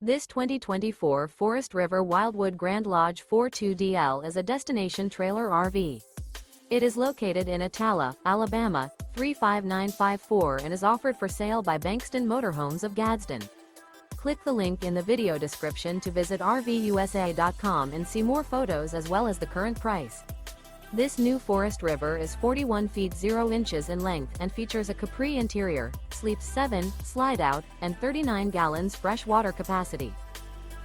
This 2024 Forest River Wildwood Grand Lodge 42DL is a destination trailer RV. It is located in Attalla, Alabama, 35954 and is offered for sale by Bankston Motorhomes of Gadsden. Click the link in the video description to visit RVUSA.com and see more photos as well as the current price. This new Forest River is 41 feet 0 inches in length and features a CAPRI interior, sleeps 7, slide-out, and 39 gallons fresh water capacity.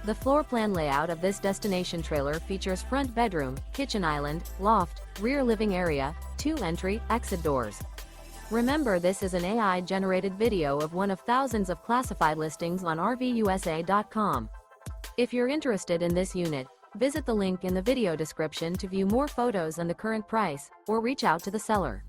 The floor plan layout of this destination trailer features front bedroom, kitchen island, loft, rear living area, 2 entry/exit doors. Remember, this is an AI-generated video of one of thousands of classified listings on RVUSA.com. If you're interested in this unit, visit the link in the video description to view more photos and the current price, or reach out to the seller.